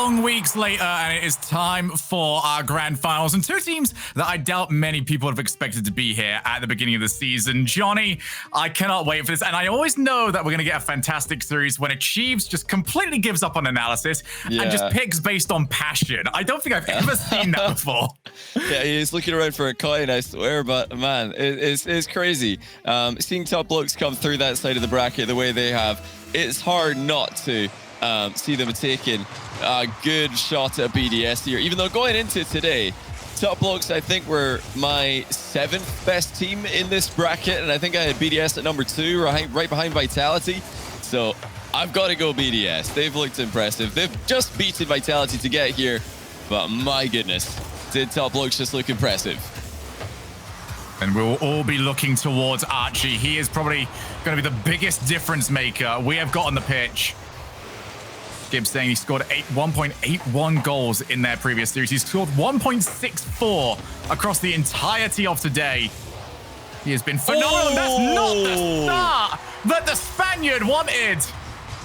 long weeks later, and it is time for our grand finals. And two teams that I doubt many people have expected to be here at the beginning of the season. Johnny, I cannot wait for this. And I always know that we're going to get a fantastic series when Achieves just completely gives up on analysis and just picks based on passion. I don't think I've ever seen that before. Yeah, he's looking around for a coin, I swear, but man, it's crazy. Seeing Top Blokes come through that side of the bracket the way they have, it's hard not to see them taking a good shot at BDS here. Even though going into today, Top Blokes, I think, were my 7th best team in this bracket, and I think I had BDS at number 2, right behind Vitality. So I've got to go BDS. They've looked impressive. They've just beaten Vitality to get here, but my goodness, did Top Blokes just look impressive. And we'll all be looking towards Archie. He is probably going to be the biggest difference maker we have got on the pitch. Gibbs saying he scored 1.81 goals in their previous series. He's scored 1.64 across the entirety of today. He has been phenomenal. That's not the start that the Spaniard wanted.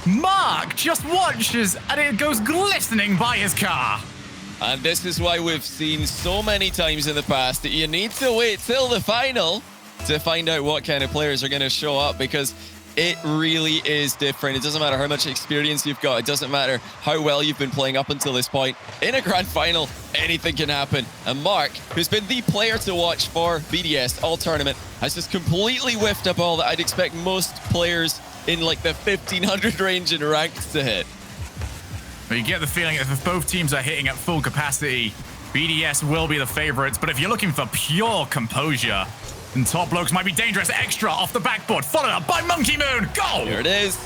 Mark just watches and it goes glistening by his car. And this is why we've seen so many times in the past that you need to wait till the final to find out what kind of players are going to show up, because it really is different. It doesn't matter how much experience you've got. It doesn't matter how well you've been playing up until this point. In a grand final, anything can happen. And Mark, who's been the player to watch for BDS all tournament, has just completely whiffed a ball that I'd expect most players in like the 1500 range in ranks to hit. But you get the feeling that if both teams are hitting at full capacity, BDS will be the favorites. But if you're looking for pure composure, then Top Blokes might be dangerous. Extra off the backboard, followed up by Monkey Moon. Goal! Here it is.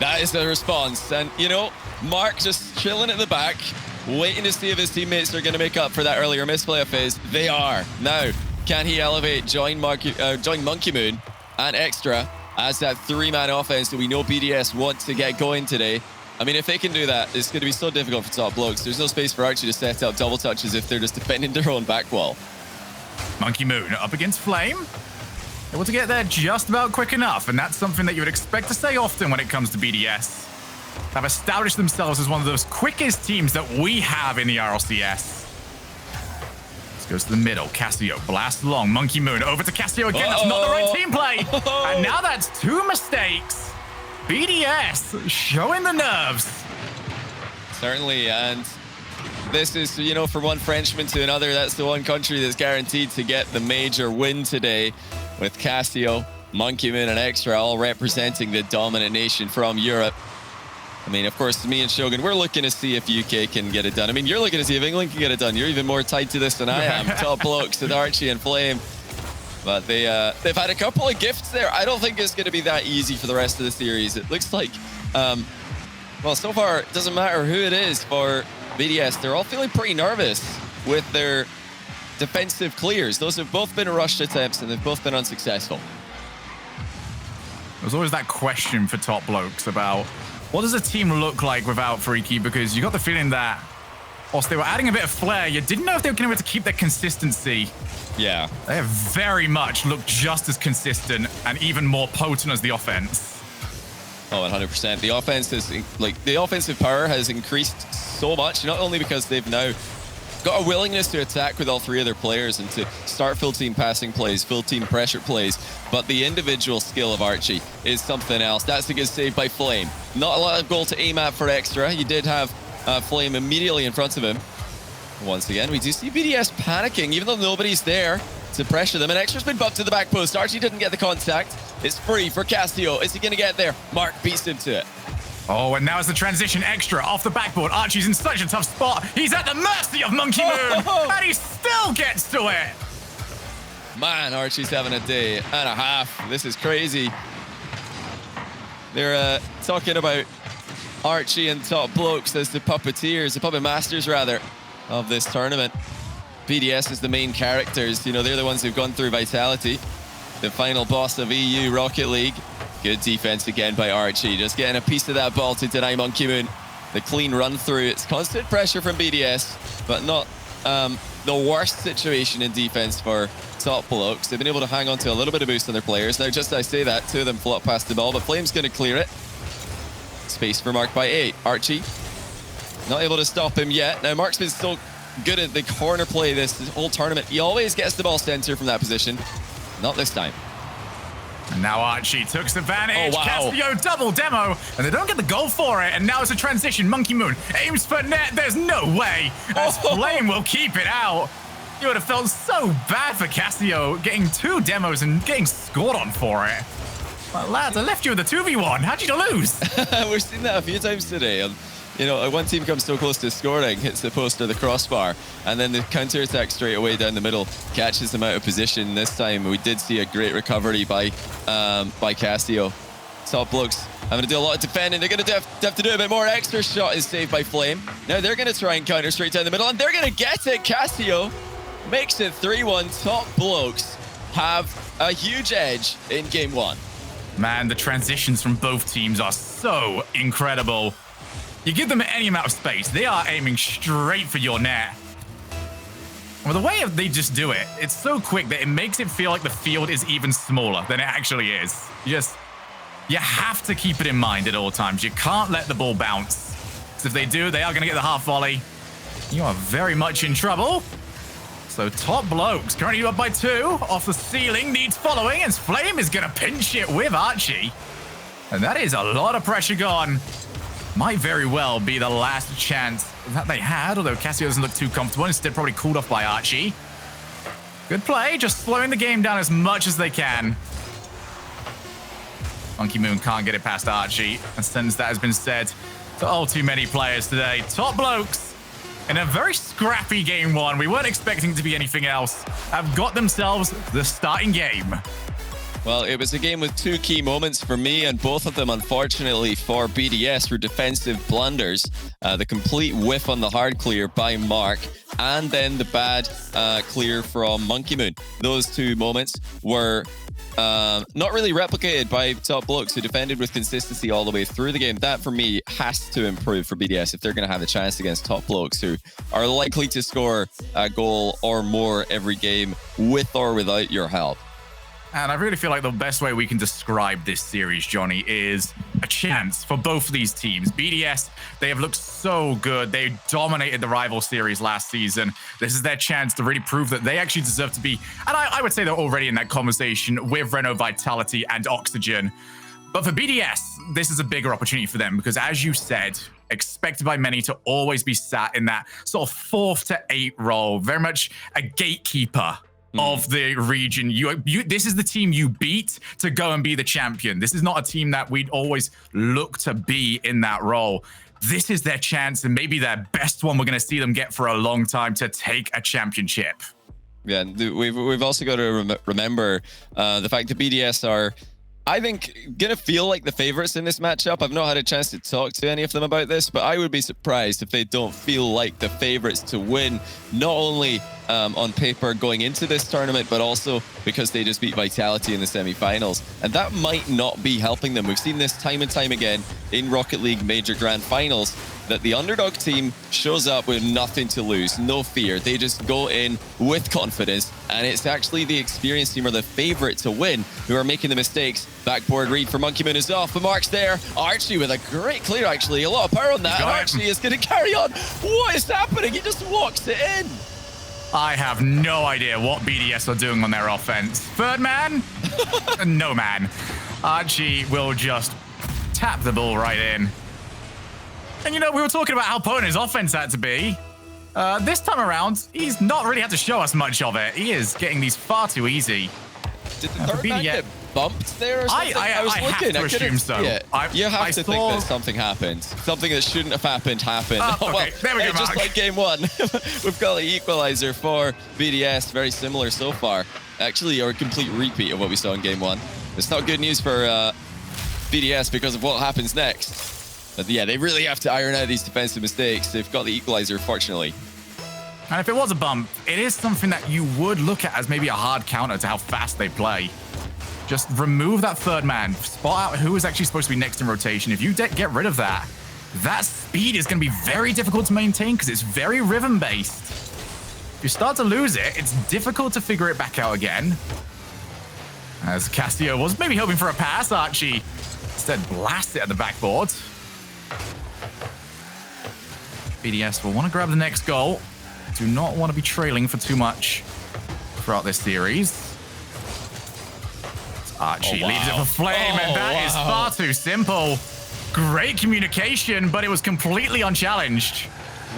That is the response. And, you know, Mark just chilling at the back, waiting to see if his teammates are going to make up for that earlier misplay of his. They are. Now, can he elevate, join Monkey Moon and Extra as that 3-man offense that we know BDS want to get going today? I mean, if they can do that, it's going to be so difficult for Top Blokes. There's no space for Archie to set up double touches if they're just defending their own back wall. Monkey Moon up against Flame. Able to get there just about quick enough, and that's something that you would expect to say often when it comes to BDS. Have established themselves as one of those quickest teams that we have in the RLCS. This goes to the middle. Cassio blasts along. Monkey Moon over to Cassio again. That's not the right team play. And now that's 2 mistakes. BDS showing the nerves. Certainly, and this is, you know, for one Frenchman to another, that's the one country that's guaranteed to get the major win today, with Cassio, Monkey Moon, and Extra all representing the dominant nation from Europe. I mean, of course, me and Shogun, we're looking to see if UK can get it done. I mean, you're looking to see if England can get it done. You're even more tied to this than I am. Top Blokes with Archie and Flame. But they've had a couple of gifts there. I don't think it's going to be that easy for the rest of the series. It looks like, well, so far, it doesn't matter who it is for BDS. They're all feeling pretty nervous with their defensive clears. Those have both been rushed attempts, and they've both been unsuccessful. There's always that question for Top Blokes about what does a team look like without Freaky, because you got the feeling that whilst they were adding a bit of flair, you didn't know if they were going to be able to keep their consistency. Yeah. They have very much looked just as consistent and even more potent as the offense. Oh, 100%. The offense is, like, the offensive power has increased so much, not only because they've now got a willingness to attack with all 3 of their players and to start full team passing plays, full team pressure plays, but the individual skill of Archie is something else. That's a good save by Flame. Not a lot of goal to aim at for Extra. You did have Flame immediately in front of him. Once again, we do see BDS panicking, even though nobody's there to pressure them. And Extra's been bumped to the back post. Archie didn't get the contact. It's free for Cassio. Is he going to get there? Mark beats him to it. Oh, and now it's the transition. Extra off the backboard. Archie's in such a tough spot. He's at the mercy of Monkey Moon, and he still gets to it. Man, Archie's having a day and a half. This is crazy. They're talking about Archie and Top Blokes as the puppeteers, the puppet masters, rather, of this tournament. BDS is the main characters. You know, they're the ones who've gone through Vitality, the final boss of EU Rocket League. Good defense again by Archie, just getting a piece of that ball to deny Monkey Moon. The clean run through. It's constant pressure from BDS, but not the worst situation in defense for Top Blokes. They've been able to hang on to a little bit of boost on their players. Now, just as I say that, 2 of them flop past the ball, but Flame's going to clear it. Space for Mark by 8. Archie Not able to stop him yet. Now, Marksman's still good at the corner play this whole tournament. He always gets the ball center from that position. Not this time. And now Archie took advantage. Oh, wow. Castillo double demo, and they don't get the goal for it. And now it's a transition. Monkey Moon aims for net. There's no way. As Flame will keep it out. You would have felt so bad for Castillo getting 2 demos and getting scored on for it. But lads, I left you with a 2v1. How'd you lose? We've seen that a few times today. You know, one team comes so close to scoring, hits the post or the crossbar, and then the counter-attack straight away down the middle catches them out of position. This time, we did see a great recovery by Castillo. Top Blokes having to do a lot of defending. They're going to have to do a bit more. Extra shot is saved by Flame. Now they're going to try and counter straight down the middle, and they're going to get it. Castillo makes it 3-1. Top Blokes have a huge edge in game 1. Man, the transitions from both teams are so incredible. You give them any amount of space, they are aiming straight for your net. Well, the way they just do it, it's so quick that it makes it feel like the field is even smaller than it actually is. You have to keep it in mind at all times. You can't let the ball bounce. Because if they do, they are going to get the half volley. You are very much in trouble. So Top Blokes currently up by 2. Off the ceiling, needs following, and Flame is going to pinch it with Archie. And that is a lot of pressure gone. Might very well be the last chance that they had, although Castillo doesn't look too comfortable. Instead, probably cooled off by Archie. Good play, just slowing the game down as much as they can. Monkey Moon can't get it past Archie, and since that has been said to all too many players today, Top Blokes, in a very scrappy game 1, we weren't expecting it to be anything else, have got themselves the starting game. Well, it was a game with 2 key moments for me, and both of them, unfortunately, for BDS were defensive blunders. The complete whiff on the hard clear by Mark, and then the bad clear from Monkey Moon. Those 2 moments were not really replicated by Top Blokes, who defended with consistency all the way through the game. That, for me, has to improve for BDS if they're going to have a chance against Top Blokes, who are likely to score a goal or more every game with or without your help. And I really feel like the best way we can describe this series, Johnny, is a chance for both of these teams. BDS, they have looked so good. They dominated the rival series last season. This is their chance to really prove that they actually deserve to be, and I would say they're already in that conversation with Renault Vitality and Oxygen. But for BDS, this is a bigger opportunity for them because, as you said, expected by many to always be sat in that sort of 4th to 8 role, very much a gatekeeper of the region. This is the team you beat to go and be the champion. This is not a team that we'd always look to be in that role. This is their chance, and maybe their best one we're going to see them get for a long time to take a championship. Yeah, we've also got to remember the fact that BDS are, I think, going to feel like the favorites in this matchup. I've not had a chance to talk to any of them about this, but I would be surprised if they don't feel like the favorites to win, not only on paper going into this tournament, but also because they just beat Vitality in the semi-finals. And that might not be helping them. We've seen this time and time again in Rocket League Major Grand Finals, that the underdog team shows up with nothing to lose, no fear. They just go in with confidence, and it's actually the experienced team or the favorite to win who are making the mistakes. Backboard read for Monkey Moon is off, but Mark's there. Archie with a great clear, actually. A lot of power on that. Archie is going to carry on. What is happening? He just walks it in. I have no idea what BDS are doing on their offense. Third man? No man. Archie will just tap the ball right in. And, you know, we were talking about how potent his offense had to be. This time around, he's not really had to show us much of it. He is getting these far too easy. Did the third man get bumped there or something? I was looking. I assume so. Yeah. You have to think that something happened. Something that shouldn't have happened happened. Oh, okay. Well, there we go, just like game 1. We've got the equalizer for BDS. Very similar so far. Actually, a complete repeat of what we saw in game 1. It's not good news for BDS because of what happens next. But yeah, they really have to iron out these defensive mistakes. They've got the equalizer, fortunately. And if it was a bump, it is something that you would look at as maybe a hard counter to how fast they play. Just remove that third man, spot out who is actually supposed to be next in rotation. If you get rid of that, that speed is going to be very difficult to maintain because it's very rhythm-based. If you start to lose it, it's difficult to figure it back out again. As Castillo was maybe hoping for a pass, Archie instead blasts it at the backboard. BDS will want to grab the next goal. Do not want to be trailing for too much throughout this series. Archie leaves it for Flame, and that is far too simple. Great communication, but it was completely unchallenged.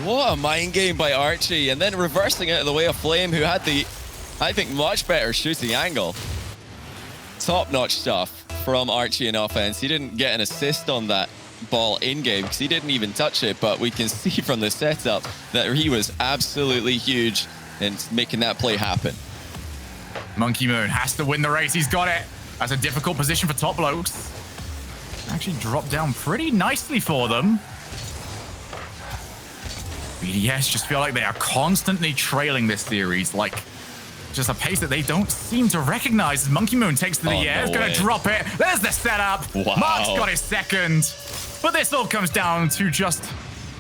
What a mind game by Archie, and then reversing it out of the way of Flame, who had the, I think, much better shooting angle. Top-notch stuff from Archie in offense. He didn't get an assist on that ball in-game because he didn't even touch it, but we can see from the setup that he was absolutely huge in making that play happen. Monkey Moon has to win the race. He's got it. That's a difficult position for top blokes. Actually dropped down pretty nicely for them. BDS just feel like they are constantly trailing this series, like just a pace that they don't seem to recognize. Monkey Moon takes to the air, is going to drop it. There's the setup. Wow. Mark's got his second. But this all comes down to just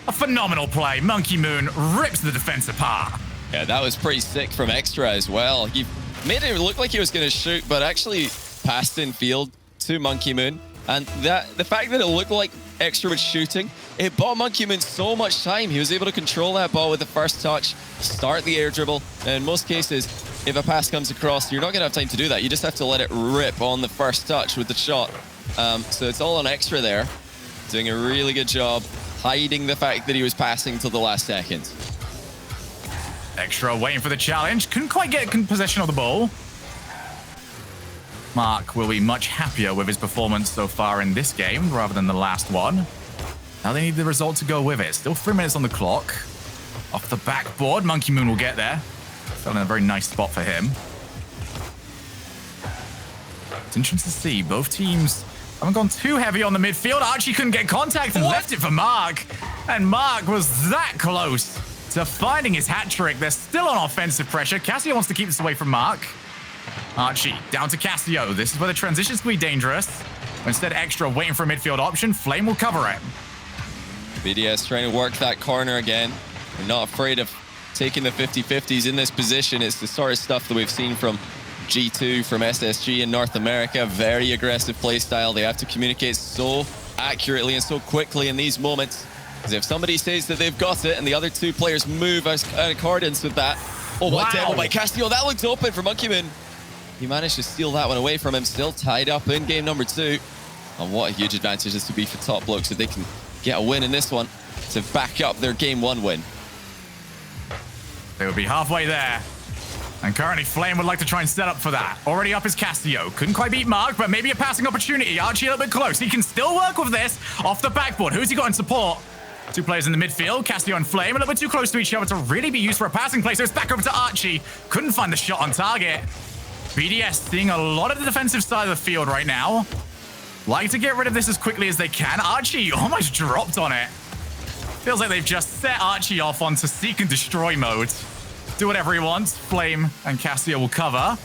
a phenomenal play. Monkey Moon rips the defense apart. Yeah, that was pretty sick from Extra as well. He made it look like he was going to shoot, but actually passed in field to Monkey Moon. And the fact that it looked like Extra was shooting, it bought Monkey Moon so much time. He was able to control that ball with the first touch, start the air dribble. And in most cases, if a pass comes across, you're not going to have time to do that. You just have to let it rip on the first touch with the shot. So it's all on Extra there, doing a really good job hiding the fact that he was passing till the last second. Extra waiting for the challenge. Couldn't quite get possession of the ball. Mark will be much happier with his performance so far in this game rather than the last one. Now they need the result to go with it. Still 3 minutes on the clock. Off the backboard, Monkey Moon will get there. Fell in a very nice spot for him. It's interesting to see. Both teams haven't gone too heavy on the midfield. Archie couldn't get contact and left it for Mark. And Mark was that close to finding his hat trick. They're still on offensive pressure. Cassio wants to keep this away from Mark. Archie down to Cassio. This is where the transitions can be dangerous. Instead, Extra waiting for a midfield option. Flame will cover it. BDS trying to work that corner again. They're not afraid of taking the 50-50s in this position. It's the sort of stuff that we've seen from G2, from SSG in North America. Very aggressive play style. They have to communicate so accurately and so quickly in these moments. Because if somebody says that they've got it and the other two players move in accordance with that. Oh, what demo by Castillo. That looked open for Monkey Moon. He managed to steal that one away from him. Still tied up in game number 2. And what a huge advantage this would be for top blokes if they can get a win in this one to back up their game 1 win. They would be halfway there. And currently Flame would like to try and set up for that. Already up is Castillo. Couldn't quite beat Mark, but maybe a passing opportunity. Archie a little bit close. He can still work with this off the backboard. Who's he got in support? 2 players in the midfield. Castillo and Flame a little bit too close to each other to really be used for a passing play. So it's back over to Archie. Couldn't find the shot on target. BDS seeing a lot of the defensive side of the field right now. Like to get rid of this as quickly as they can. Archie almost dropped on it. Feels like they've just set Archie off onto seek and destroy mode. Do whatever he wants. Flame and Castillo will cover.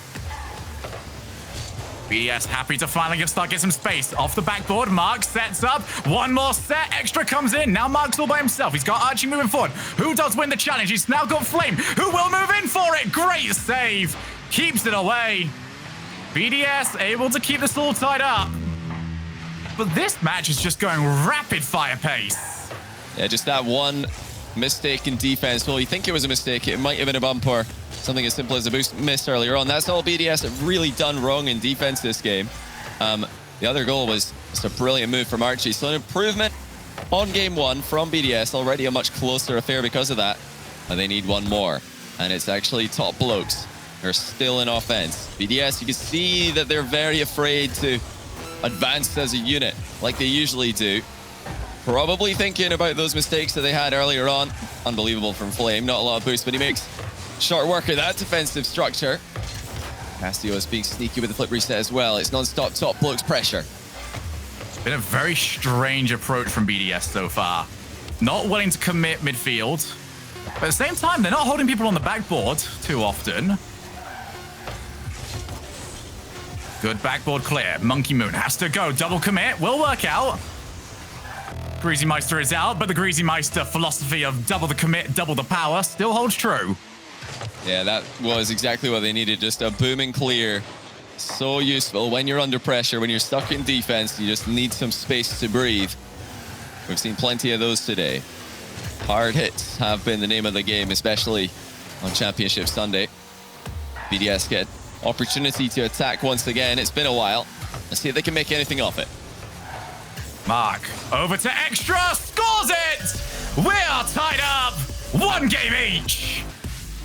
BDS happy to finally get some space. Off the backboard, Mark sets up. One more set. Extra comes in. Now Mark's all by himself. He's got Archie moving forward. Who does win the challenge? He's now got Flame. Who will move in for it? Great save. Keeps it away. BDS able to keep this all tied up. But this match is just going rapid fire pace. Yeah, just that one mistake in defense. Well, you think it was a mistake. It might have been a bump or something as simple as a boost miss earlier on. That's all BDS have really done wrong in defense this game. The other goal was just a brilliant move from Archie. So an improvement on game 1 from BDS. Already a much closer affair because of that. And they need one more. And it's actually top blokes. They're still in offense. BDS, you can see that they're very afraid to advance as a unit like they usually do. Probably thinking about those mistakes that they had earlier on. Unbelievable from Flame. Not a lot of boost, but he makes short work of that defensive structure. Castillo is being sneaky with the flip reset as well. It's non-stop top blokes pressure. It's been a very strange approach from BDS so far. Not willing to commit midfield. But at the same time, they're not holding people on the backboard too often. Good backboard clear. Monkey Moon has to go. Double commit. Will work out. Greasy Meister is out, but the Greasy Meister philosophy of double the commit, double the power still holds true. Yeah, that was exactly what they needed. Just a booming clear. So useful when you're under pressure, when you're stuck in defense. You just need some space to breathe. We've seen plenty of those today. Hard hits have been the name of the game, especially on Championship Sunday. BDS get opportunity to attack once again. It's been a while. Let's see if they can make anything of it. Mark, over to Extra, scores it! We are tied up, 1 game each.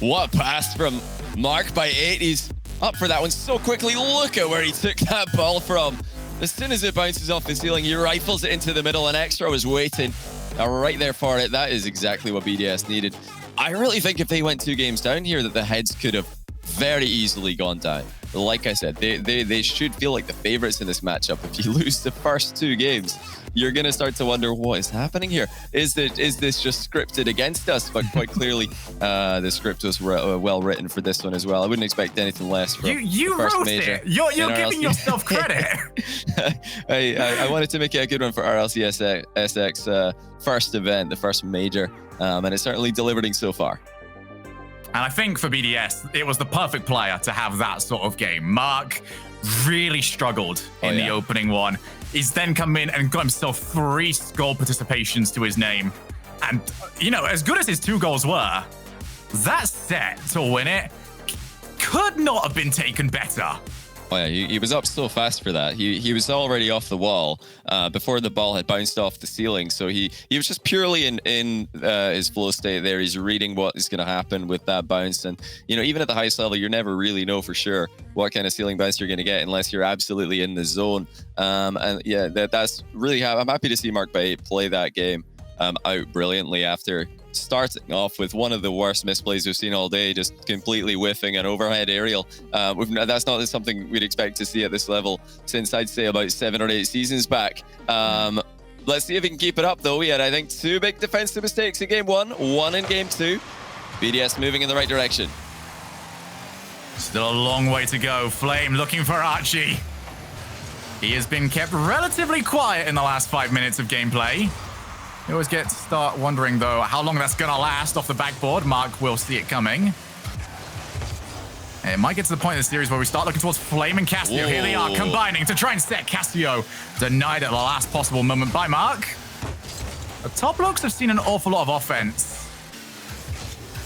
What a pass from Mark by 8. He's up for that one so quickly. Look at where he took that ball from. As soon as it bounces off the ceiling, he rifles it into the middle, and Extra was waiting right there for it. That is exactly what BDS needed. I really think if they went 2 games down here, that the heads could have very easily gone down. Like I said, they should feel like the favorites in this matchup. If you lose the first 2 games, you're going to start to wonder what is happening here. Is this just scripted against us? But quite clearly, the script was well written for this one as well. I wouldn't expect anything less from you the first wrote major. It. You're giving yourself credit. I wanted to make it a good one for RLCS SX first event, the first major, and it's certainly delivering so far. And I think for BDS, it was the perfect player to have that sort of game. Mark really struggled in the opening one. He's then come in and got himself 3 score participations to his name. And, you know, as good as his 2 goals were, that set to win it could not have been taken better. Oh yeah, he was up so fast for that. He was already off the wall before the ball had bounced off the ceiling. So he was just purely in his flow state there. He's reading what is going to happen with that bounce. And, you know, even at the highest level, you never really know for sure what kind of ceiling bounce you're going to get unless you're absolutely in the zone. And yeah, that's really, I'm happy to see Mark by 8 play that game out brilliantly after starting off with one of the worst misplays we've seen all day, just completely whiffing an overhead aerial. That's not something we'd expect to see at this level since I'd say about 7 or 8 seasons back. Let's see if he can keep it up though. We had, I think, 2 big defensive mistakes in game 1, 1 in game 2. BDS moving in the right direction. Still a long way to go. Flame looking for Archie. He has been kept relatively quiet in the last 5 minutes of gameplay. You always get to start wondering, though, how long that's going to last off the backboard. Mark will see it coming. It might get to the point in the series where we start looking towards Flame and Casio. Here they are combining to try and set Casio. Denied at the last possible moment by Mark. The top Blokes have seen an awful lot of offense.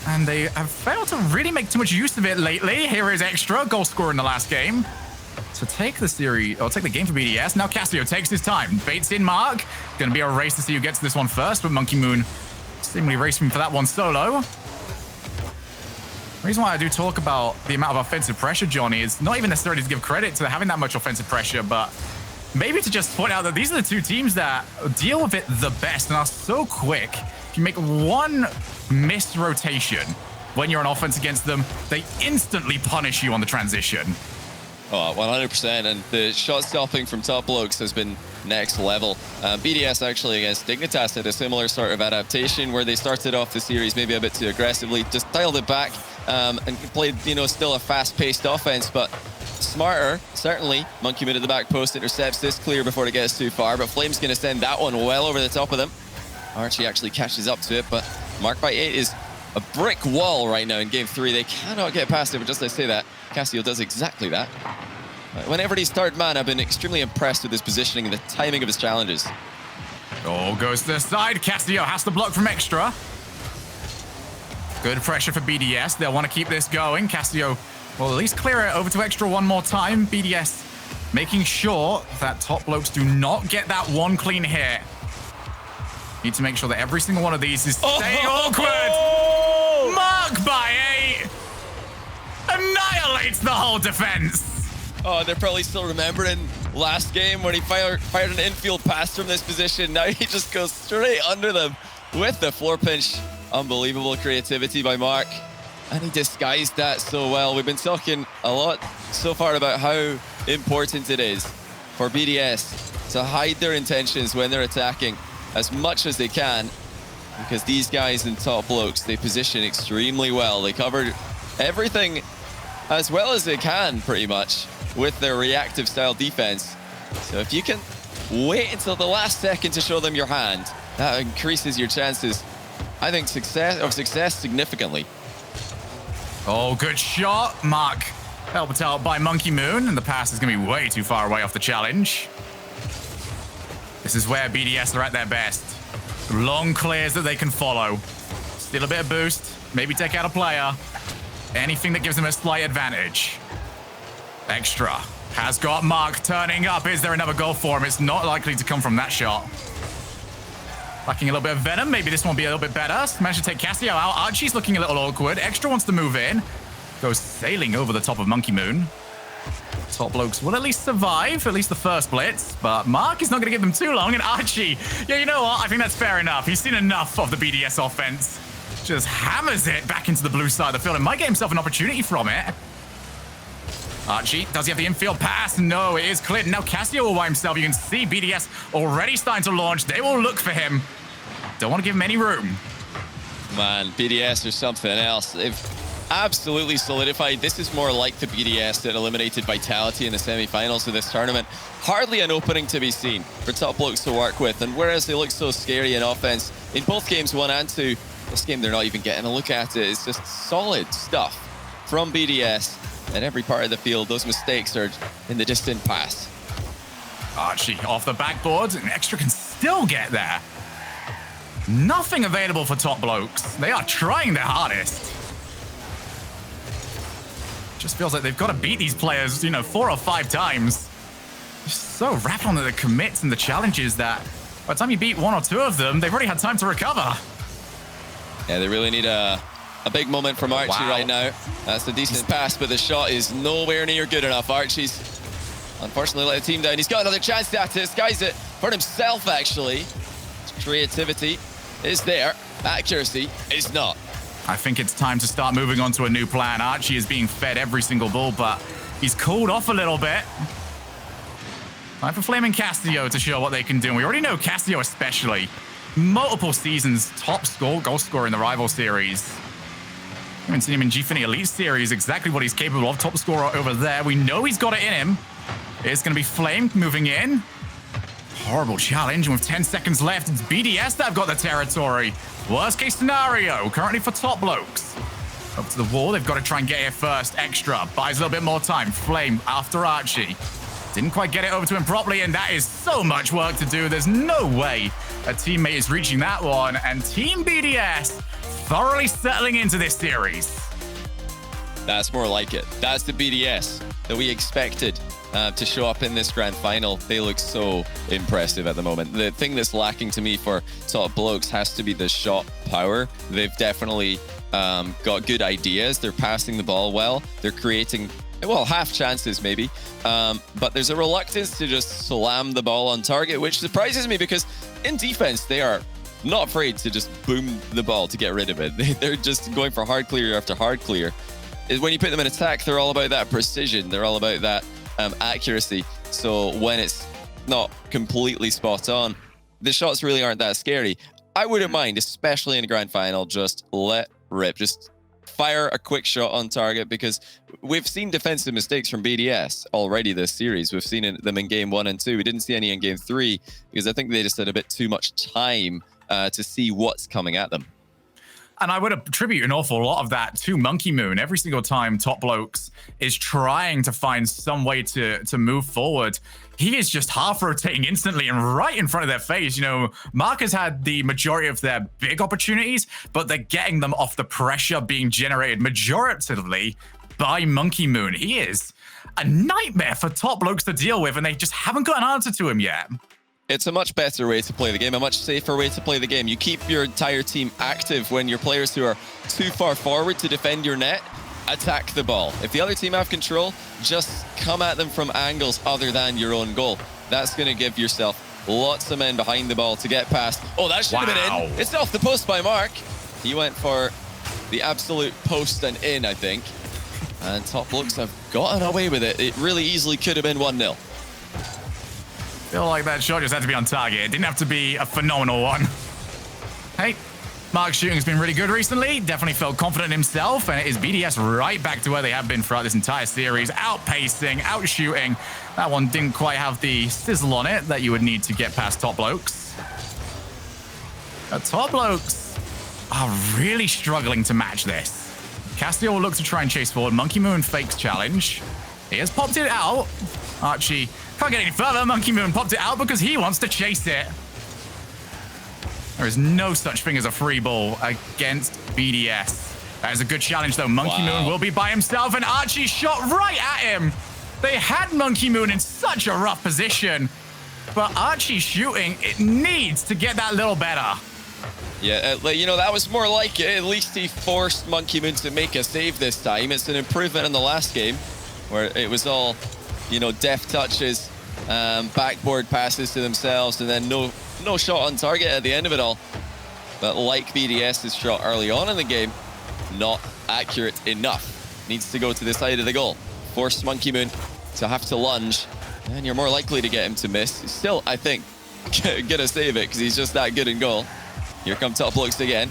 And they have failed to really make too much use of it lately. Here is Extra, goal scorer in the last game. To take the series, or take the game for BDS. Now Casio takes his time, baits in Mark. Going to be a race to see who gets this one first, but Monkey Moon seemingly racing for that one solo. The reason why I do talk about the amount of offensive pressure, Johnny, is not even necessarily to give credit to having that much offensive pressure, but maybe to just point out that these are the 2 teams that deal with it the best and are so quick. If you make one missed rotation when you're on offense against them, they instantly punish you on the transition. Oh, 100%, and the shot stopping from top Blokes has been next level. BDS actually against Dignitas had a similar sort of adaptation where they started off the series maybe a bit too aggressively, just dialed it back and played, you know, still a fast-paced offense, but smarter, certainly. Monkey Moon at the back post intercepts this clear before it gets too far, but Flame's going to send that one well over the top of them. Archie actually catches up to it, but Mark by 8 is a brick wall right now in game 3. They cannot get past it, but just as I say that, Casio does exactly that. Whenever he's third man, I've been extremely impressed with his positioning and the timing of his challenges. Oh, goes to the side. Casio has to block from Extra. Good pressure for BDS. They'll want to keep this going. Casio will at least clear it over to Extra one more time. BDS making sure that top Blokes do not get that one clean hit. Need to make sure that every single one of these is staying awkward. Mark by 8 annihilates the whole defense. Oh, they're probably still remembering last game when he fired an infield pass from this position. Now he just goes straight under them with the floor pinch. Unbelievable creativity by Mark. And he disguised that so well. We've been talking a lot so far about how important it is for BDS to hide their intentions when they're attacking as much as they can, because these guys in top Blokes, they position extremely well. They cover everything as well as they can, pretty much, with their reactive style defense. So if you can wait until the last second to show them your hand, that increases your chances, I think, success significantly. Oh, good shot. Mark helped out by Monkey Moon, and the pass is going to be way too far away off the challenge. This is where BDS are at their best. Long clears that they can follow. Steal a bit of boost. Maybe take out a player. Anything that gives them a slight advantage. Extra. Has got Mark turning up. Is there another goal for him? It's not likely to come from that shot. Lacking a little bit of venom. Maybe this one will be a little bit better. Managed to take Cassio out. Archie's looking a little awkward. Extra wants to move in. Goes sailing over the top of Monkey Moon. Top Blokes will at least survive, at least the first blitz. But Mark is not going to give them too long. And Archie, yeah, you know what? I think that's fair enough. He's seen enough of the BDS offense. Just hammers it back into the blue side of the field and might get himself an opportunity from it. Archie, does he have the infield pass? No, it is cleared. Now Cassio will wipe himself. You can see BDS already starting to launch. They will look for him. Don't want to give him any room. Man, BDS or something else. They've absolutely solidified. This is more like the BDS that eliminated Vitality in the semi-finals of this tournament. Hardly an opening to be seen for Top Blokes to work with. And whereas they look so scary in offense, in both games 1 and 2, this game they're not even getting a look at it. It's just solid stuff from BDS. At every part of the field, those mistakes are in the distant past. Archie off the backboard, and Extra can still get there. Nothing available for Top Blokes. They are trying their hardest. Just feels like they've got to beat these players, 4 or 5 times. Just so rapid on the commits and the challenges that by the time you beat 1 or 2 of them, they've already had time to recover. Yeah, they really need a big moment from Archie right now. That's a decent pass, but the shot is nowhere near good enough. Archie's unfortunately let the team down. He's got another chance to disguise it for himself, actually. His creativity is there. Accuracy is not. I think it's time to start moving on to a new plan. Archie is being fed every single ball, but he's cooled off a little bit. Time for Flaming Cassio to show what they can do. And we already know Cassio especially. Multiple seasons, top goal scorer in the rival series. We haven't seen him in Gfinity Elite Series, exactly what he's capable of. Top scorer over there. We know he's got it in him. It's going to be Flame moving in. Horrible challenge. And with 10 seconds left, it's BDS that have got the territory. Worst case scenario, currently for Top Blokes. Up to the wall. They've got to try and get here first. Extra. Buys a little bit more time. Flame after Archie. Didn't quite get it over to him properly, and that is so much work to do. There's no way a teammate is reaching that one. And Team BDS thoroughly settling into this series. That's more like it. That's the BDS that we expected to show up in this grand final. They look so impressive at the moment. The thing that's lacking to me for Top Blokes has to be the shot power. They've definitely got good ideas. They're passing the ball well. They're creating, well, half chances maybe. But there's a reluctance to just slam the ball on target, which surprises me because in defense, they are not afraid to just boom the ball to get rid of it. They're just going for hard clear after hard clear. When you put them in attack, they're all about that precision. They're all about that accuracy. So when it's not completely spot on, the shots really aren't that scary. I wouldn't mind, especially in a grand final, just let rip. Just fire a quick shot on target because we've seen defensive mistakes from BDS already this series. We've seen them in game 1 and 2. We didn't see any in game 3 because I think they just had a bit too much time to see what's coming at them. And I would attribute an awful lot of that to Monkey Moon. Every single time Top Blokes is trying to find some way to move forward, he is just half rotating instantly and right in front of their face. Mark has had the majority of their big opportunities, but they're getting them off the pressure being generated majoritively by Monkey Moon. He is a nightmare for Top Blokes to deal with, and they just haven't got an answer to him yet. It's a much better way to play the game, a much safer way to play the game. You keep your entire team active when your players who are too far forward to defend your net attack the ball. If the other team have control, just come at them from angles other than your own goal. That's going to give yourself lots of men behind the ball to get past. Oh, that should have been in. It's off the post by Mark. He went for the absolute post and in, I think. And Top Blokes have gotten away with it. It really easily could have been 1-0. Feel like that shot just had to be on target. It didn't have to be a phenomenal one. Hey, Mark's shooting has been really good recently. Definitely felt confident in himself, and it is BDS right back to where they have been throughout this entire series. Outpacing, outshooting. That one didn't quite have the sizzle on it that you would need to get past Top Blokes. Top Blokes are really struggling to match this. Cassio will look to try and chase forward. Monkey Moon fakes challenge. He has popped it out. Archie can't get any further. Monkey Moon popped it out because he wants to chase it. There is no such thing as a free ball against BDS. That is a good challenge, though. Monkey Moon will be by himself, and Archie shot right at him. They had Monkey Moon in such a rough position, but Archie shooting, it needs to get that little better. Yeah, you know, that was more like it. At least he forced Monkey Moon to make a save this time. It's an improvement in the last game, where it was all, you know, deft touches, backboard passes to themselves, and then no shot on target at the end of it all. But like BDS's shot early on in the game, not accurate enough. Needs to go to the side of the goal. Force Monkey Moon to have to lunge, and you're more likely to get him to miss. He's still, I think, gonna save it because he's just that good in goal. Here come Top Blokes again.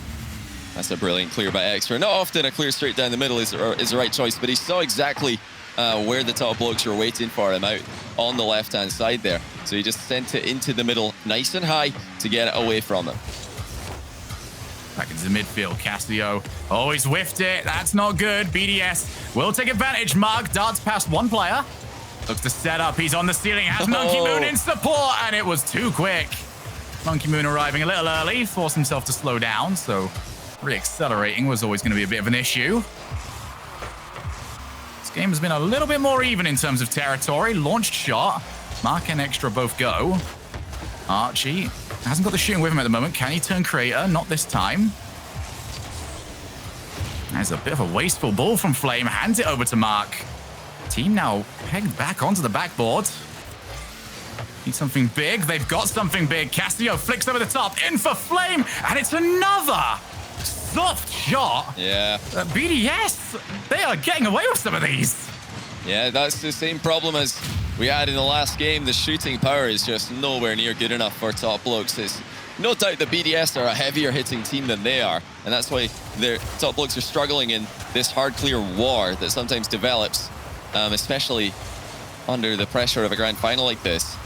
That's a brilliant clear by Extra. Not often a clear straight down the middle is the right choice, but he saw exactly where the Top Blokes were waiting for him out on the left-hand side there. So he just sent it into the middle nice and high to get it away from him. Back into the midfield, Castillo. Oh, he's whiffed it. That's not good. BDS will take advantage. Mark darts past one player. Looks to set up. He's on the ceiling. Has Monkey Moon in support, and it was too quick. Monkey Moon arriving a little early, forced himself to slow down, so re-accelerating was always going to be a bit of an issue. This game has been a little bit more even in terms of territory. Launched shot. Mark and Extra both go. Archie hasn't got the shooting with him at the moment. Can he turn creator? Not this time. There's a bit of a wasteful ball from Flame. Hands it over to Mark. Team now pegged back onto the backboard. Need something big. They've got something big. Castillo flicks over the top. In for Flame. And it's another soft shot. Yeah. BDS, they are getting away with some of these. Yeah, that's the same problem as we had in the last game. The shooting power is just nowhere near good enough for Top Blokes. It's no doubt the BDS are a heavier hitting team than they are. And that's why their Top Blokes are struggling in this hard clear war that sometimes develops, especially under the pressure of a grand final like this.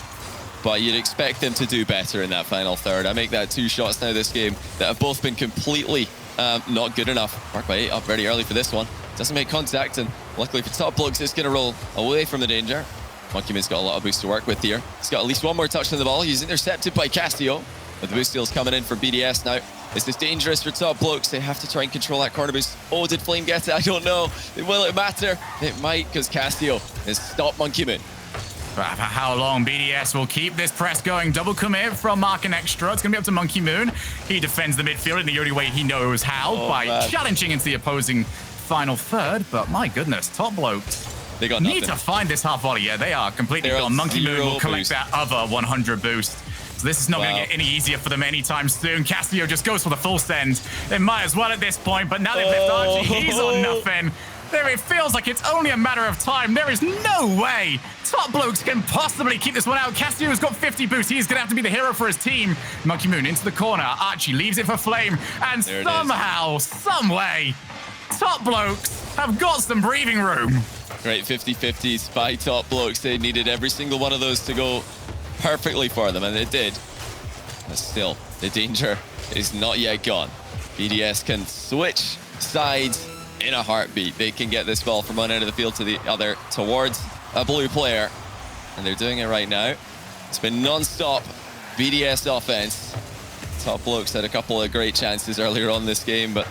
But you'd expect them to do better in that final third. I make that 2 shots now this game that have both been completely not good enough. Mark by 8 up very early for this one. Doesn't make contact, and luckily for Top Blokes, it's going to roll away from the danger. Monkey Moon's got a lot of boost to work with here. He's got at least one more touch on the ball. He's intercepted by Castillo. But the boost steal's coming in for BDS now. This is dangerous for Top Blokes. They have to try and control that corner boost. Oh, did Flame get it? I don't know. Will it matter? It might, because Castillo has stopped Monkey Moon. For how long BDS will keep this press going? Double commit from Mark and Extra. It's going to be up to Monkey Moon. He defends the midfield in the only way he knows how, by challenging into the opposing final third. But my goodness, Top Blokes they got need to find this half volley. Yeah, they are completely gone. Monkey Moon will collect that other 100 boost. So this is not going to get any easier for them anytime soon. Castillo just goes for the full send. They might as well at this point, but now they've left Archie. He's on nothing. It feels like it's only a matter of time. There is no way Top Blokes can possibly keep this one out. Castillo's got 50 boost. He's going to have to be the hero for his team. Monkey Moon into the corner. Archie leaves it for Flame. And somehow, some way, Top Blokes have got some breathing room. Great 50-50s by Top Blokes. They needed every single one of those to go perfectly for them, and it did. But still, the danger is not yet gone. BDS can switch sides in a heartbeat. They can get this ball from one end of the field to the other towards a blue player, and they're doing it right now. It's been non-stop BDS offense. Top Blokes had a couple of great chances earlier on this game, but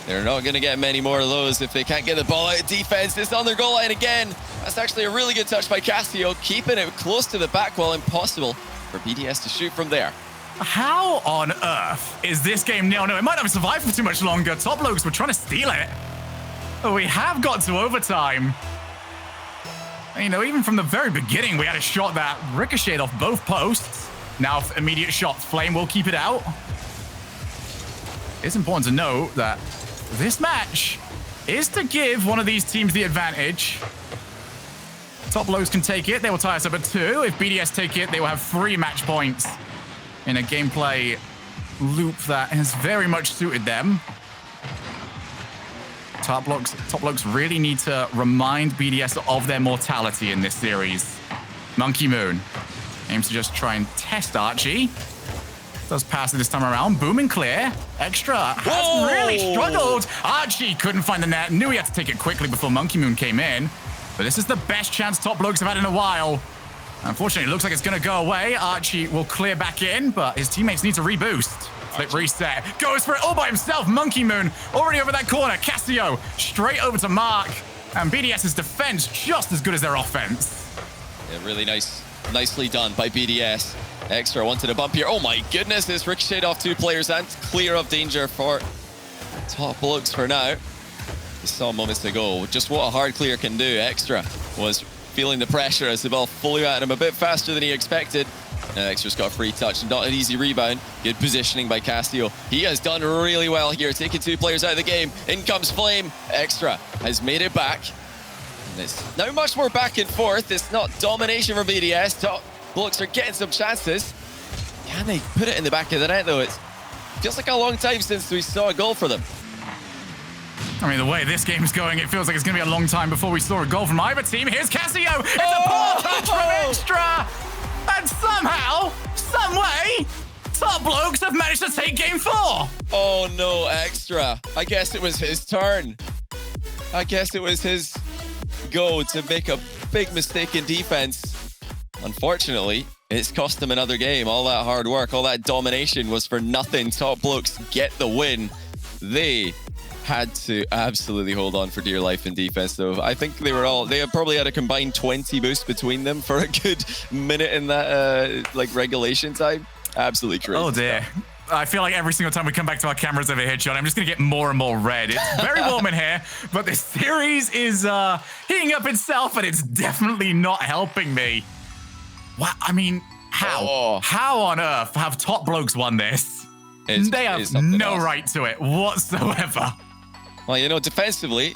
they're not going to get many more of those if they can't get the ball out of defense. It's on their goal line again. That's actually a really good touch by Castillo, keeping it close to the back wall. Impossible for BDS to shoot from there. How on earth is this game nil? No, it might not have survived for too much longer. Top Blokes were trying to steal it. But we have got to overtime. And, you know, even from the very beginning, we had a shot that ricocheted off both posts. Now, immediate shot. Flame will keep it out. It's important to note that this match is to give one of these teams the advantage. Top Blokes can take it. They will tie us up at 2. If BDS take it, they will have 3 match points in a gameplay loop that has very much suited them. Top Blokes really need to remind BDS of their mortality in this series. Monkey Moon aims to just try and test Archie. Does pass it this time around. Boom and clear. Extra has really struggled. Archie couldn't find the net. Knew he had to take it quickly before Monkey Moon came in. But this is the best chance Top Blokes have had in a while. Unfortunately, it looks like it's going to go away. Archie will clear back in, but his teammates need to reboost. Flip reset. Goes for it all by himself. Monkey Moon already over that corner. Casio straight over to Mark. And BDS's defense just as good as their offense. Yeah, really nicely done by BDS. Extra wanted a bump here. Oh my goodness, this ricocheted off 2 players and clear of danger for Top Blokes for now. We saw moments ago just what a hard clear can do. Extra was feeling the pressure as the ball flew at him a bit faster than he expected. Extra's got a free touch, not an easy rebound. Good positioning by Castillo. He has done really well here, taking 2 players out of the game. In comes Flame. Extra has made it back. And it's now much more back and forth. It's not domination for BDS. Top Blokes are getting some chances. Can they put it in the back of the net, though? It feels like a long time since we saw a goal for them. I mean, the way this game's going, it feels like it's going to be a long time before we saw a goal from either team. Here's Casio. It's a poor touch from Extra. And somehow, some way, Top Blokes have managed to take game 4. Oh, no, Extra. I guess it was his turn. I guess it was his go to make a big mistake in defense. Unfortunately, it's cost them another game. All that hard work, all that domination was for nothing. Top Blokes get the win. They had to absolutely hold on for dear life in defense, though. I think they probably had a combined 20 boosts between them for a good minute in that like regulation time. Absolutely crazy. Oh dear. I feel like every single time we come back to our cameras over here, John, I'm just going to get more and more red. It's very warm in here, but this series is heating up itself, and it's definitely not helping me. Wow, I mean, how? Oh. How on earth have Top Blokes won this? They have no right to it whatsoever. Well, you know, defensively,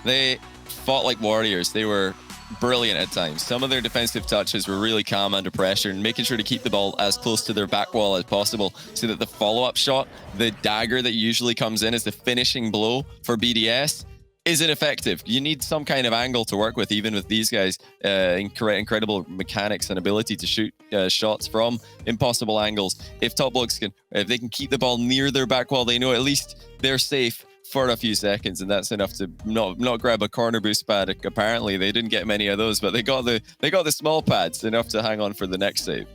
they fought like warriors. They were brilliant at times. Some of their defensive touches were really calm under pressure and making sure to keep the ball as close to their back wall as possible so that the follow-up shot, the dagger that usually comes in as the finishing blow for BDS, isn't effective. You need some kind of angle to work with, even with these guys. Incredible mechanics and ability to shoot shots from impossible angles. If Top Blokes if they can keep the ball near their back wall, they know at least they're safe for a few seconds, and that's enough to not grab a corner boost pad. Apparently, they didn't get many of those, but they got the small pads enough to hang on for the next save.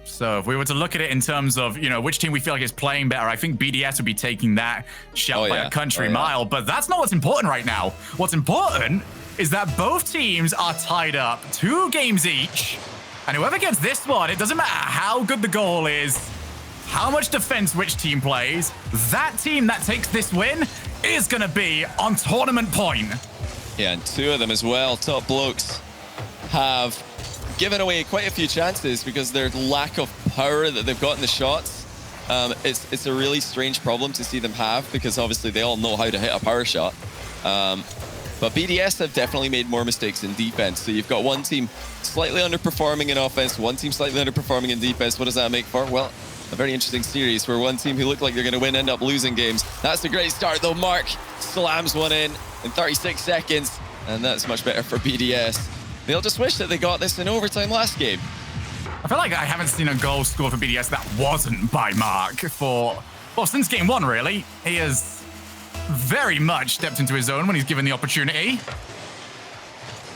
So if we were to look at it in terms of, you know, which team we feel like is playing better, I think BDS would be taking that shout by a country mile, but that's not what's important right now. What's important is that both teams are tied up 2 games each, and whoever gets this one, it doesn't matter how good the goal is, how much defense which team plays, that team that takes this win is going to be on tournament point. Yeah, and 2 of them as well. Top Blokes have given away quite a few chances because their lack of power that they've got in the shots. It's a really strange problem to see them have because obviously they all know how to hit a power shot. But BDS have definitely made more mistakes in defense. So you've got one team slightly underperforming in offense, one team slightly underperforming in defense. What does that make for? Well, a very interesting series where one team who looked like they're going to win end up losing games. That's a great start, though. Mark slams one in 36 seconds, and that's much better for BDS. They'll just wish that they got this in overtime last game. I feel like I haven't seen a goal scored for BDS that wasn't by Mark since game 1, really. He has very much stepped into his own when he's given the opportunity.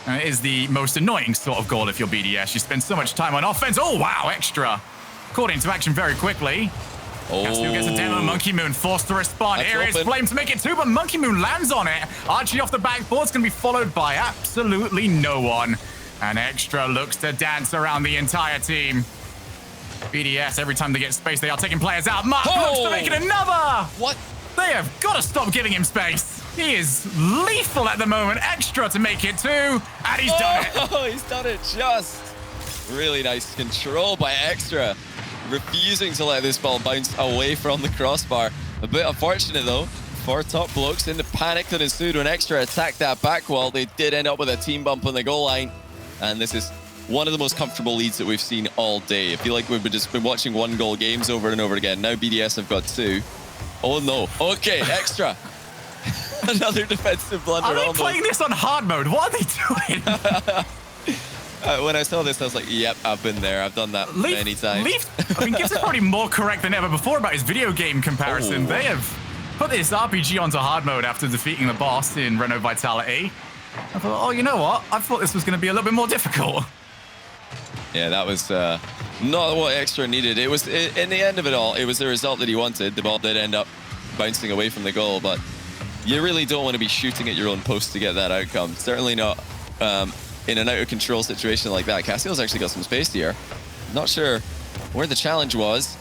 And it is the most annoying sort of goal if you're BDS. You spend so much time on offense. Oh, wow, Extra. Caught into action very quickly. Castillo gets a demo. Monkey Moon forced to respond. Here is Flame to make it 2, but Monkey Moon lands on it. Archie off the backboard's going to be followed by absolutely no one. And Extra looks to dance around the entire team. BDS, every time they get space, they are taking players out. Mark looks to make it another. What? They have got to stop giving him space. He is lethal at the moment. Extra to make it 2, and he's done it. Oh, he's done it just. Really nice control by Extra. Refusing to let this ball bounce away from the crossbar. A bit unfortunate, though, for Top Blokes in the panic that ensued when Extra attacked that back wall. They did end up with a team bump on the goal line, and this is one of the most comfortable leads that we've seen all day. I feel like we've just been watching 1-goal games over and over again. Now BDS have got 2. Oh, no. Okay, Extra. Another defensive blunder. Are they playing this on hard mode? What are they doing? When I saw this, I was like, yep, I've been there. I've done that many times. I mean, Gibbs is probably more correct than ever before about his video game comparison. They have put this RPG onto hard mode after defeating the boss in Renault Vitality. I thought, oh, you know what? I thought this was going to be a little bit more difficult. Yeah, that was not what Extra needed. It was, in the end of it all, it was the result that he wanted. The ball did end up bouncing away from the goal, but you really don't want to be shooting at your own post to get that outcome. Certainly not in an out-of-control situation like that. Cassio's actually got some space here. Not sure where the challenge was.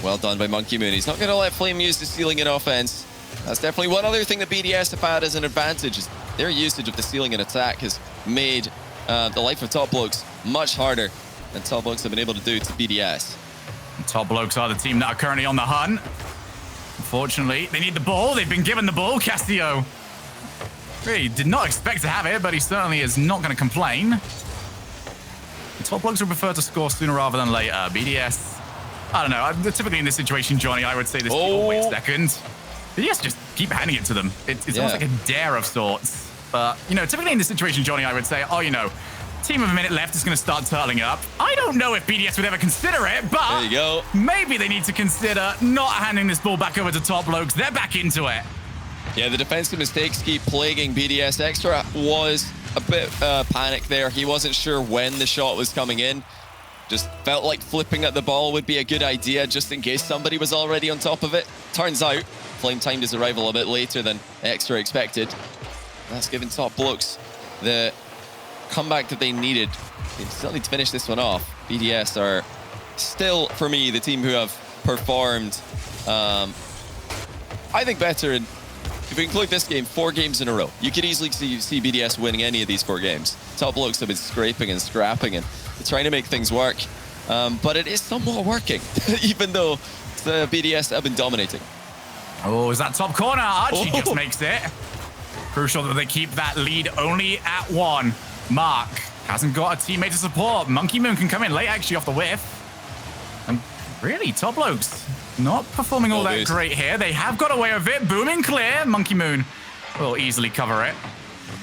Well done by Monkey Moon. He's not going to let Flame use the ceiling in offense. That's definitely one other thing that BDS have had as an advantage. Is their usage of the ceiling in attack has made the life of Top Blokes much harder than Top Blokes have been able to do to BDS. And Top Blokes are the team that are currently on the hunt. Unfortunately, they need the ball. They've been given the ball, Cassio. Really did not expect to have it, but he certainly is not going to complain. The Top Blokes would prefer to score sooner rather than later. BDS, I don't know. Typically in this situation, Johnny, I would say this team will wait second. BDS just keep handing it to them. It's almost like a dare of sorts. But, you know, typically in this situation, Johnny, I would say, oh, you know, team of a minute left is going to start turtling up. I don't know if BDS would ever consider it, but there you go. Maybe they need to consider not handing this ball back over to Top Blokes. They're back into it. Yeah, the defensive mistakes keep plaguing BDS. Extra was a bit panicked there. He wasn't sure when the shot was coming in. Just felt like flipping at the ball would be a good idea just in case somebody was already on top of it. Turns out, Flame timed his arrival a bit later than Extra expected. That's given Top Blokes the comeback that they needed. They still need to finish this one off. BDS are still, for me, the team who have performed, I think, better in, if we include this game, 4 games in a row. You could easily see BDS winning any of these 4 games. Top Blokes have been scraping and scrapping and trying to make things work. But it is somewhat working, even though the BDS have been dominating. Oh, is that top corner? Archie just makes it. Crucial that they keep that lead only at 1. Mark hasn't got a teammate to support. Monkey Moon can come in late, actually, off the whiff. And really, Top Blokes not performing all that great here. They have got away with it. Booming clear. Monkey Moon will easily cover it.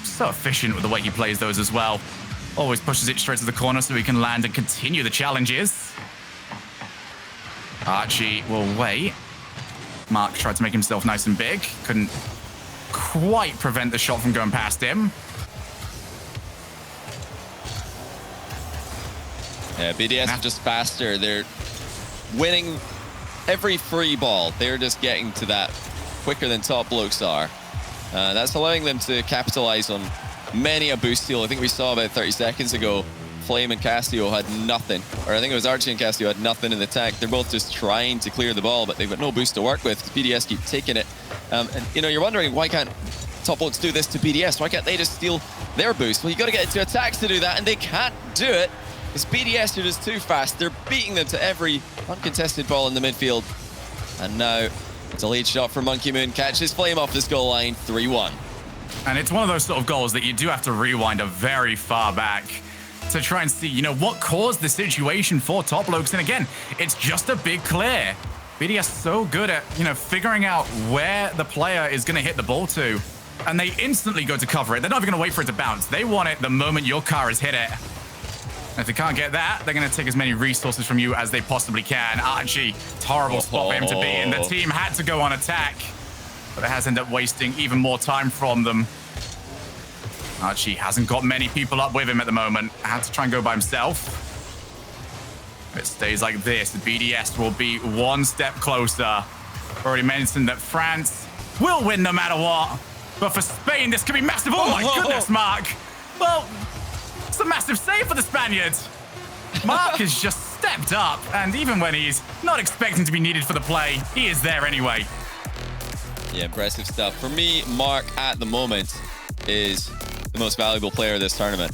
So efficient with the way he plays those as well. Always pushes it straight to the corner so he can land and continue the challenges. Archie will wait. Mark tried to make himself nice and big. Couldn't quite prevent the shot from going past him. Yeah, BDS are just faster. They're winning every free ball. They're just getting to that quicker than Top Blokes are. That's allowing them to capitalize on many a boost steal. I think we saw about 30 seconds ago, Flame and Cassio had nothing. Or I think it was Archie and Cassio had nothing in the tank. They're both just trying to clear the ball, but they've got no boost to work with. BDS keep taking it. And, you know, you're wondering, why can't Top Blokes do this to BDS? Why can't they just steal their boost? Well, you got to get into attacks to do that, and they can't do it. It's BDS are just too fast. They're beating them to every uncontested ball in the midfield. And now, it's a lead shot for Monkey Moon. Catches Flame off this goal line, 3-1. And it's one of those sort of goals that you do have to rewind a very far back to try and see, you know, what caused the situation for Top Blokes. And again, it's just a big clear. BDS so good at, you know, figuring out where the player is going to hit the ball to. And they instantly go to cover it. They're not even going to wait for it to bounce. They want it the moment your car has hit it. And if they can't get that, they're going to take as many resources from you as they possibly can. Archie, it's a horrible spot for him to be in. The team had to go on attack, but it has ended up wasting even more time from them. Archie hasn't got many people up with him at the moment. Had to try and go by himself. If it stays like this, the BDS will be one step closer. Already mentioned that France will win no matter what. But for Spain, this could be massive. Oh my goodness, Mark. Well, it's a massive save for the Spaniards. Mark has just stepped up, and even when he's not expecting to be needed for the play, he is there anyway. Yeah, impressive stuff. For me, Mark, at the moment, is the most valuable player of this tournament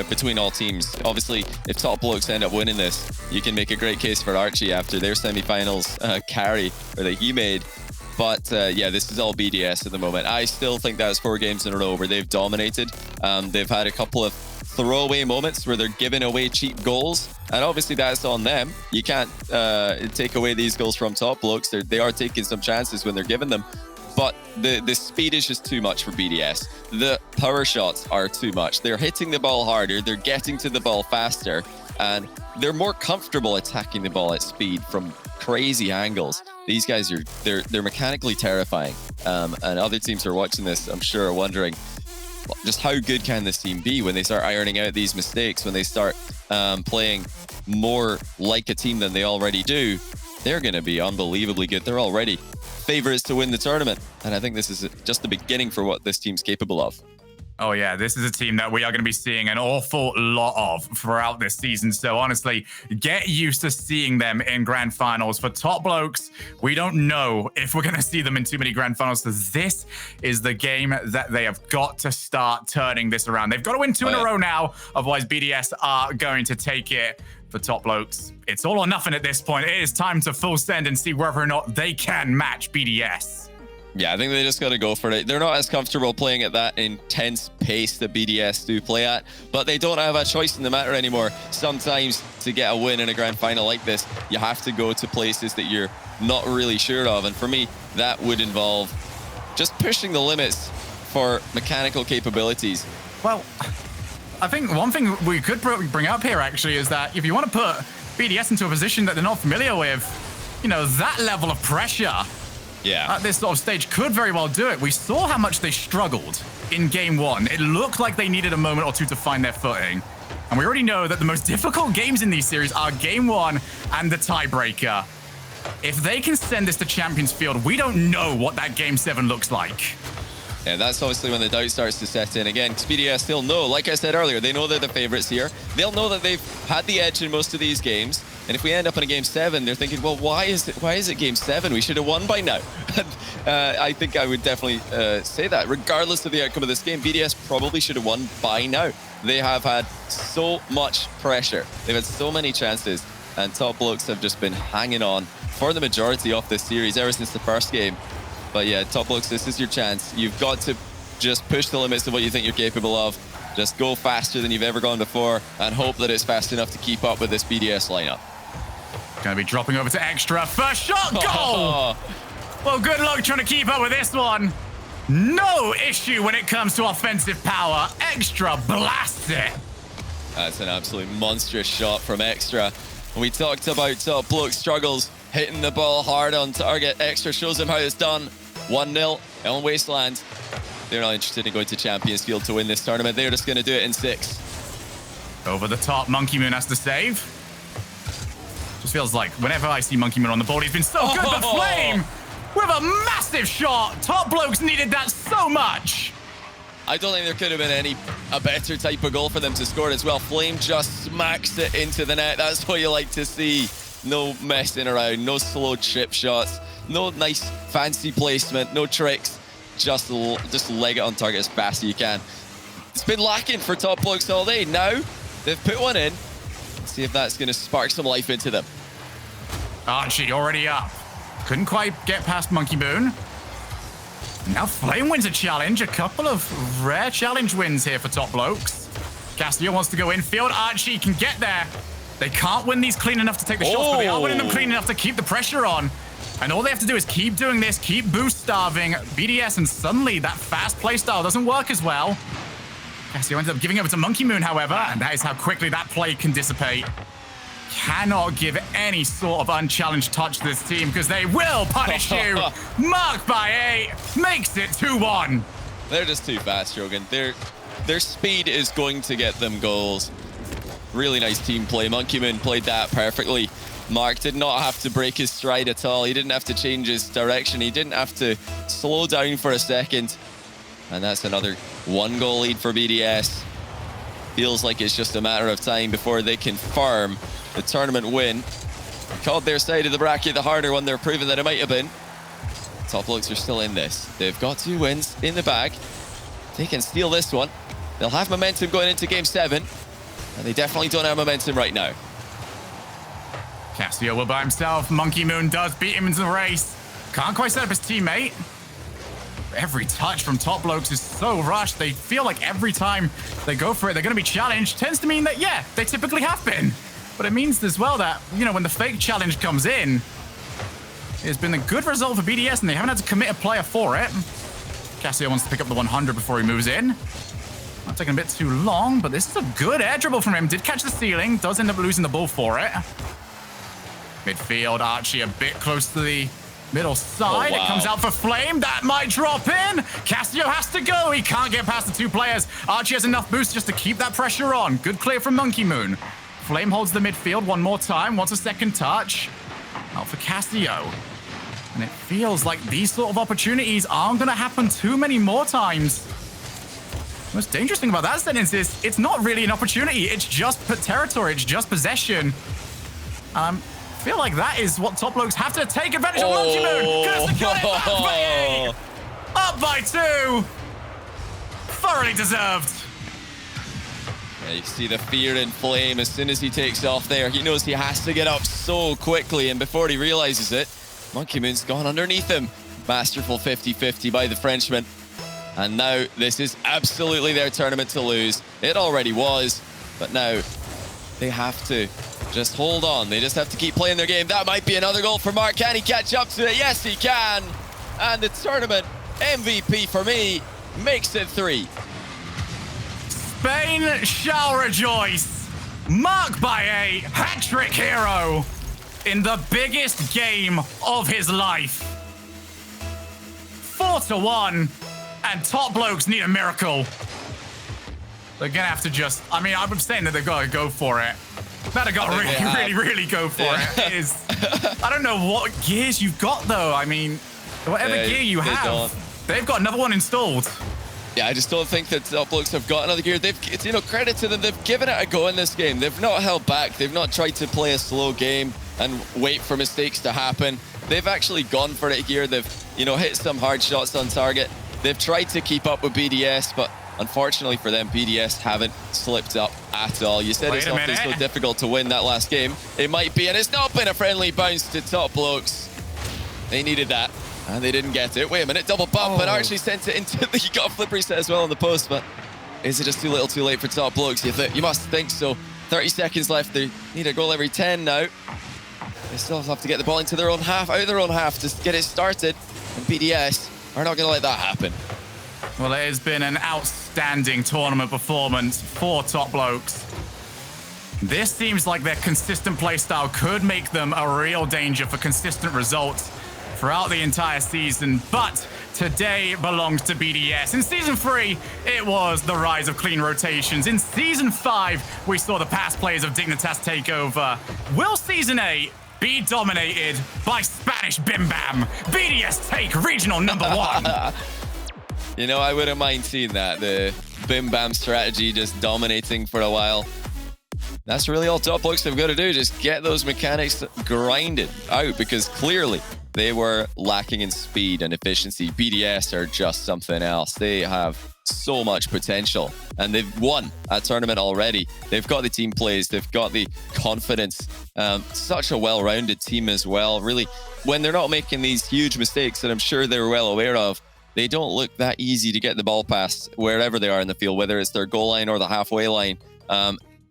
between all teams. Obviously, if Top Blokes end up winning this, you can make a great case for Archie after their semi-finals carry that he made. But yeah, this is all BDS at the moment. I still think that's 4 games in a row where they've dominated. They've had a couple of throwaway moments where they're giving away cheap goals, and obviously that's on them. You can't take away these goals from Top Blokes. They are taking some chances when they're giving them, but the speed is just too much for BDS. The power shots are too much. They're hitting the ball harder, they're getting to the ball faster, and they're more comfortable attacking the ball at speed from crazy angles. These guys are they're mechanically terrifying, and other teams who are watching this, I'm sure, are wondering just how good can this team be when they start ironing out these mistakes, when they start playing more like a team than they already do, they're going to be unbelievably good. They're already favorites to win the tournament. And I think this is just the beginning for what this team's capable of. Oh, yeah, this is a team that we are going to be seeing an awful lot of throughout this season. So honestly, get used to seeing them in grand finals. For Top Blokes, we don't know if we're going to see them in too many grand finals. So this is the game that they have got to start turning this around. They've got to win two in a row now. Otherwise, BDS are going to take it. For Top Blokes, it's all or nothing at this point. It is time to full send and see whether or not they can match BDS. Yeah, I think they just got to go for it. They're not as comfortable playing at that intense pace that BDS do play at, but they don't have a choice in the matter anymore. Sometimes to get a win in a grand final like this, you have to go to places that you're not really sure of. And for me, that would involve just pushing the limits for mechanical capabilities. Well, I think one thing we could bring up here, actually, is that if you want to put BDS into a position that they're not familiar with, you know, that level of pressure at this sort of stage could very well do it. We saw how much they struggled in game one. It looked like they needed a moment or two to find their footing. And we already know that the most difficult games in these series are game one and the tiebreaker. If they can send this to Champions Field, we don't know what that game 7 looks like. Yeah, that's obviously when the doubt starts to set in again. BDS still know, like I said earlier, they know they're the favorites here. They'll know that they've had the edge in most of these games. And if we end up in a game 7, they're thinking, well, why is it game 7? We should have won by now. I think I would definitely say that. Regardless of the outcome of this game, BDS probably should have won by now. They have had so much pressure. They've had so many chances. And Top Blokes have just been hanging on for the majority of this series ever since the first game. But yeah, Top Blokes, this is your chance. You've got to just push the limits of what you think you're capable of. Just go faster than you've ever gone before and hope that it's fast enough to keep up with this BDS lineup. Going to be dropping over to Extra. First shot, goal! Well, good luck trying to keep up with this one. No issue when it comes to offensive power. Extra blasts it. That's an absolute monstrous shot from Extra. We talked about Top Blokes' struggles hitting the ball hard on target. Extra shows them how it's done. 1-0 on Wasteland. They're not interested in going to Champions Field to win this tournament. They're just going to do it in 6. Over the top, Monkey Moon has to save. Just feels like whenever I see Monkey Moon on the board, he's been so good. But Flame with a massive shot. Top Blokes needed that so much. I don't think there could have been a better type of goal for them to score as well. Flame just smacks it into the net. That's what you like to see. No messing around, no slow chip shots, no nice fancy placement, no tricks. Just leg it on target as fast as you can. It's been lacking for Top Blokes all day. Now they've put one in. Let's see if that's going to spark some life into them. Archie already up. Couldn't quite get past Monkey Moon. Now Flame wins a challenge. A couple of rare challenge wins here for Top Blokes. Castillo wants to go infield. Archie can get there. They can't win these clean enough to take the shots, but they are winning them clean enough to keep the pressure on. And all they have to do is keep doing this, keep boost starving BDS, and suddenly that fast play style doesn't work as well. Castillo ends up giving over to Monkey Moon, however, and that is how quickly that play can dissipate. Cannot give any sort of unchallenged touch to this team because they will punish you. Marked by 8, makes it 2-1. They're just too fast, Jogan. Their speed is going to get them goals. Really nice team play. Monkey Moon played that perfectly. Mark did not have to break his stride at all. He didn't have to change his direction. He didn't have to slow down for a second. And that's another 1-goal lead for BDS. Feels like it's just a matter of time before they confirm the tournament win. Called their side of the bracket the harder one. They're proving that it might have been. Top Blokes are still in this. They've got 2 wins in the bag. They can steal this one. They'll have momentum going into game 7. And they definitely don't have momentum right now. Castillo will by himself. Monkey Moon does beat him into the race. Can't quite set up his teammate. Every touch from Top Blokes is so rushed. They feel like every time they go for it, they're going to be challenged. Tends to mean that, yeah, they typically have been. But it means as well that, you know, when the fake challenge comes in, it's been a good result for BDS, and they haven't had to commit a player for it. Castillo wants to pick up the 100 before he moves in. Not taking a bit too long, but this is a good air dribble from him. Did catch the ceiling, does end up losing the ball for it. Midfield, Archie a bit close to the middle side. It comes out for Flame. That might drop in. Castillo has to go. He can't get past the 2 players. Archie has enough boost just to keep that pressure on. Good clear from Monkey Moon. Flame holds the midfield one more time, wants a second touch. Out for Casio. And it feels like these sort of opportunities aren't going to happen too many more times. The most dangerous thing about that sentence is it's not really an opportunity. It's just territory. It's just possession. I feel like that is what Top Blokes have to take advantage of. Monkey Moon gonna secure it back by 8. Up by 2. Thoroughly deserved. Yeah, you see the fear in Flame as soon as he takes off there. He knows he has to get up so quickly, and before he realizes it, Monkey Moon's gone underneath him. Masterful 50-50 by the Frenchman. And now this is absolutely their tournament to lose. It already was, but now they have to just hold on. They just have to keep playing their game. That might be another goal for Mark. Can he catch up to it? Yes, he can. And the tournament MVP for me makes it 3. Spain shall rejoice. Mark by 8, hat-trick hero in the biggest game of his life. 4-1, and Top Blokes need a miracle. They're gonna have to just, I mean, I'm saying that they've got to go for it. Better got really go for it. It is, I don't know what gears you've got though. I mean, whatever gear you have, they've got another one installed. Yeah, I just don't think that Top Blokes have got another gear. It's, you know, credit to them. They've given it a go in this game. They've not held back. They've not tried to play a slow game and wait for mistakes to happen. They've actually gone for it here. They've, you know, hit some hard shots on target. They've tried to keep up with BDS, but unfortunately for them, BDS haven't slipped up at all. You said it's not been so difficult to win that last game. It might be, and it's not been a friendly bounce to Top Blokes. They needed that, and they didn't get it. Wait a minute, double bump, and Archie sent it into the... He got a flip reset as well on the post, but is it just too little too late for Top Blokes? You must think so. 30 seconds left. They need a goal every 10 now. They still have to get the ball into their own half, out of their own half to get it started, and BDS are not going to let that happen. Well, it has been an outstanding tournament performance for Top Blokes. This seems like their consistent playstyle could make them a real danger for consistent results throughout the entire season, but today belongs to BDS. In Season 3, it was the rise of clean rotations. In Season 5, we saw the past players of Dignitas take over. Will Season 8 be dominated by Spanish Bim Bam? BDS take regional number 1. You know, I wouldn't mind seeing that. The Bim Bam strategy just dominating for a while. That's really all Top Blokes have got to do. Just get those mechanics grinded out, because clearly they were lacking in speed and efficiency. BDS are just something else. They have so much potential, and they've won a tournament already. They've got the team plays. They've got the confidence. Such a well-rounded team as well. Really, when they're not making these huge mistakes that I'm sure they're well aware of, they don't look that easy to get the ball past wherever they are in the field, whether it's their goal line or the halfway line.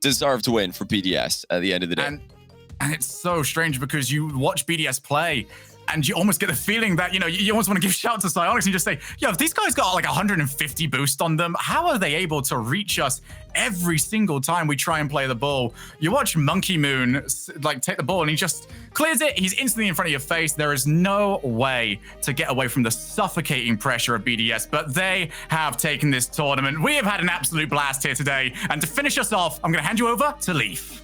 Deserved to win for BDS at the end of the day. And it's so strange because you watch BDS play and you almost get the feeling that, you know, you almost want to give shout to Psyonix and just say, yo, if these guys got like 150 boost on them, how are they able to reach us every single time we try and play the ball? You watch Monkey Moon like take the ball and he just clears it. He's instantly in front of your face. There is no way to get away from the suffocating pressure of BDS, but they have taken this tournament. We have had an absolute blast here today. And to finish us off, I'm going to hand you over to Leaf.